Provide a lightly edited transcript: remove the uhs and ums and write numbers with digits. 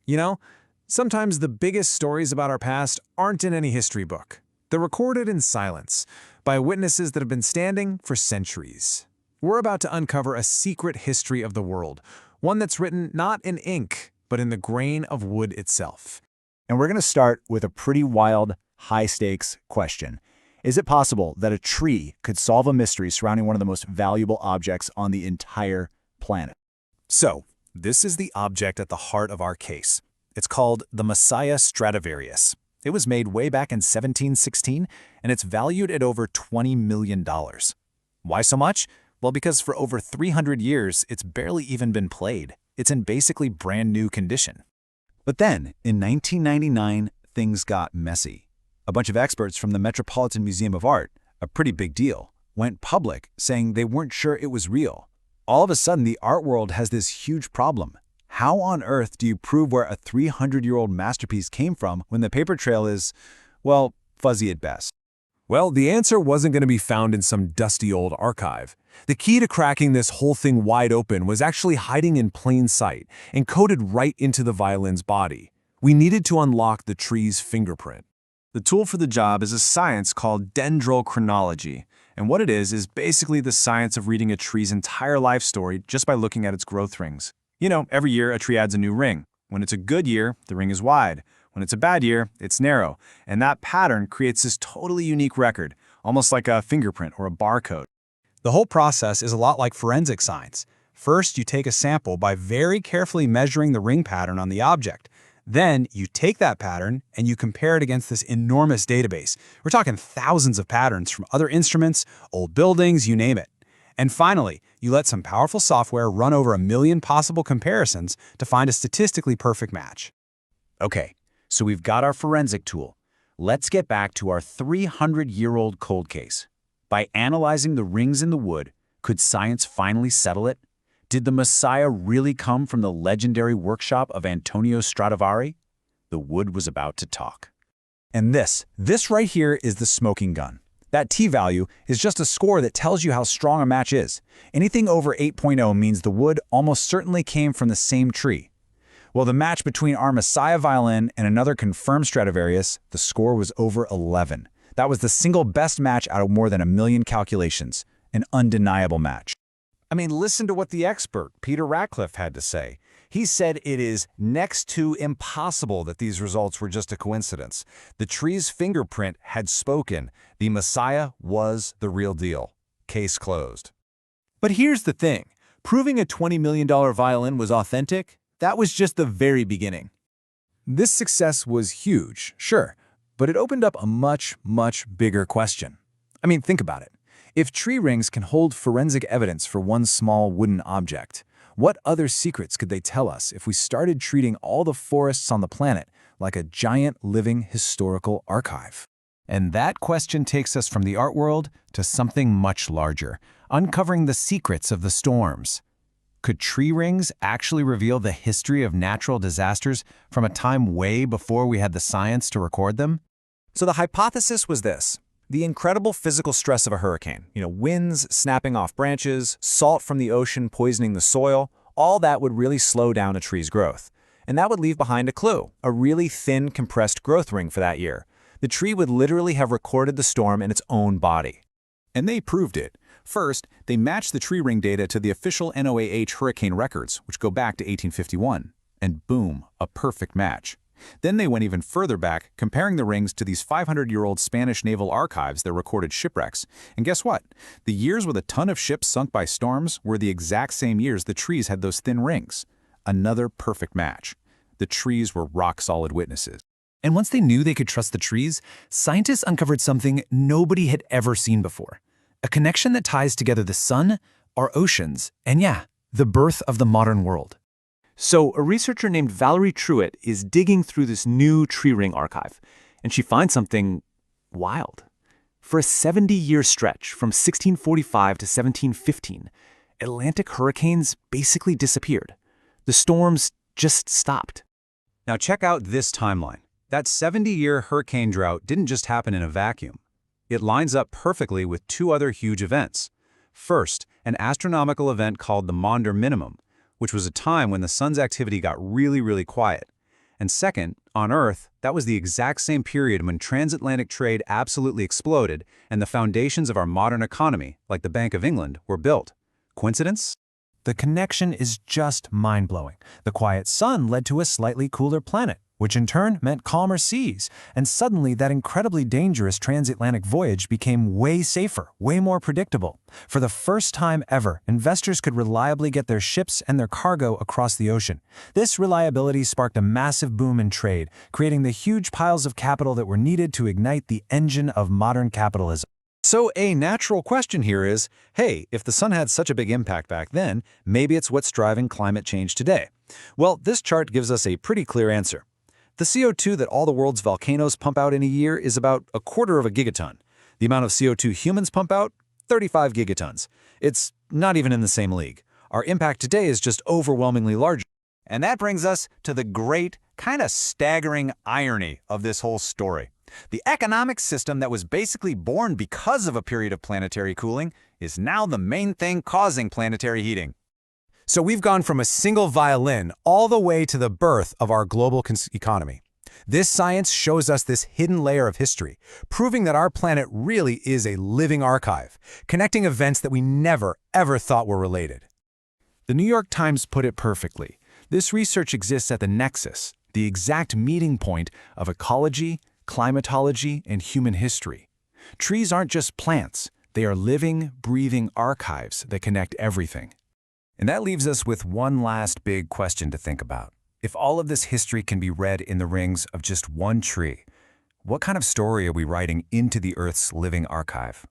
You know, sometimes the biggest stories about our past aren't in any history book. They're recorded in silence, by witnesses that have been standing for centuries. We're about to uncover a secret history of the world, one that's written not in ink, but in the grain of wood itself. And we're going to start with a pretty wild, high-stakes question. Is it possible that a tree could solve a mystery surrounding one of the most valuable objects on the entire planet? So, this is the object at the heart of our case. It's called the Messiah Stradivarius. It was made way back in 1716, and it's valued at over $20 million. Why so much? Well, because for over 300 years, it's barely even been played. It's in basically brand new condition. But then, in 1999, things got messy. A bunch of experts from the Metropolitan Museum of Art, a pretty big deal, went public saying they weren't sure it was real. All of a sudden, the art world has this huge problem. How on earth do you prove where a 300-year-old masterpiece came from when the paper trail is, well, fuzzy at best? Well, the answer wasn't going to be found in some dusty old archive. The key to cracking this whole thing wide open was actually hiding in plain sight, encoded right into the violin's body. We needed to unlock the tree's fingerprint. The tool for the job is a science called dendrochronology, and what it is basically the science of reading a tree's entire life story just by looking at its growth rings. You know, every year a tree adds a new ring. When it's a good year, the ring is wide. When it's a bad year, it's narrow. And that pattern creates this totally unique record, almost like a fingerprint or a barcode. The whole process is a lot like forensic science. First, you take a sample by very carefully measuring the ring pattern on the object. Then, you take that pattern and you compare it against this enormous database. We're talking thousands of patterns from other instruments, old buildings, you name it. And finally, you let some powerful software run over 1 million possible comparisons to find a statistically perfect match. Okay, so we've got our forensic tool. Let's get back to our 300-year-old cold case. By analyzing the rings in the wood, could science finally settle it? Did the Messiah really come from the legendary workshop of Antonio Stradivari? The wood was about to talk. And this right here is the smoking gun. That t-value is just a score that tells you how strong a match is. Anything over 8.0 means the wood almost certainly came from the same tree. Well, the match between our Messiah violin and another confirmed Stradivarius, the score was over 11. That was the single best match out of more than 1 million calculations. An undeniable match. I mean, listen to what the expert, Peter Ratcliffe, had to say. He said it is next to impossible that these results were just a coincidence. The tree's fingerprint had spoken. The Messiah was the real deal. Case closed. But here's the thing. Proving a $20 million violin was authentic, that was just the very beginning. This success was huge, sure, but it opened up a much, much bigger question. I mean, think about it. If tree rings can hold forensic evidence for one small wooden object, what other secrets could they tell us if we started treating all the forests on the planet like a giant living historical archive? And that question takes us from the art world to something much larger, uncovering the secrets of the storms. Could tree rings actually reveal the history of natural disasters from a time way before we had the science to record them? So the hypothesis was this. The incredible physical stress of a hurricane, winds snapping off branches, salt from the ocean poisoning the soil, all that would really slow down a tree's growth. And that would leave behind a clue, a really thin, compressed growth ring for that year. The tree would literally have recorded the storm in its own body. And they proved it. First, they matched the tree ring data to the official NOAA hurricane records, which go back to 1851. And boom, a perfect match. Then they went even further back, comparing the rings to these 500-year-old Spanish naval archives that recorded shipwrecks. And guess what? The years with a ton of ships sunk by storms were the exact same years the trees had those thin rings. Another perfect match. The trees were rock-solid witnesses. And once they knew they could trust the trees, scientists uncovered something nobody had ever seen before. A connection that ties together the sun, our oceans, and the birth of the modern world. So a researcher named Valerie Truitt is digging through this new tree ring archive, and she finds something wild. For a 70-year stretch from 1645 to 1715, Atlantic hurricanes basically disappeared. The storms just stopped. Now check out this timeline. That 70-year hurricane drought didn't just happen in a vacuum. It lines up perfectly with two other huge events. First, an astronomical event called the Maunder Minimum, which was a time when the sun's activity got really, really quiet. And second, on Earth, that was the exact same period when transatlantic trade absolutely exploded and the foundations of our modern economy, like the Bank of England, were built. Coincidence? The connection is just mind-blowing. The quiet sun led to a slightly cooler planet, which in turn meant calmer seas, and suddenly that incredibly dangerous transatlantic voyage became way safer, way more predictable. For the first time ever, investors could reliably get their ships and their cargo across the ocean. This reliability sparked a massive boom in trade, creating the huge piles of capital that were needed to ignite the engine of modern capitalism. So a natural question here is, hey, if the sun had such a big impact back then, maybe it's what's driving climate change today. Well, this chart gives us a pretty clear answer. The CO2 that all the world's volcanoes pump out in a year is about 1/4 of a gigaton. The amount of CO2 humans pump out, 35 gigatons. It's not even in the same league. Our impact today is just overwhelmingly larger. And that brings us to the great, kind of staggering irony of this whole story. The economic system that was basically born because of a period of planetary cooling is now the main thing causing planetary heating. So we've gone from a single violin all the way to the birth of our global economy. This science shows us this hidden layer of history, proving that our planet really is a living archive, connecting events that we never, ever thought were related. The New York Times put it perfectly. This research exists at the nexus, the exact meeting point of ecology, climatology, and human history. Trees aren't just plants. They are living, breathing archives that connect everything. And that leaves us with one last big question to think about. If all of this history can be read in the rings of just one tree, what kind of story are we writing into the Earth's living archive?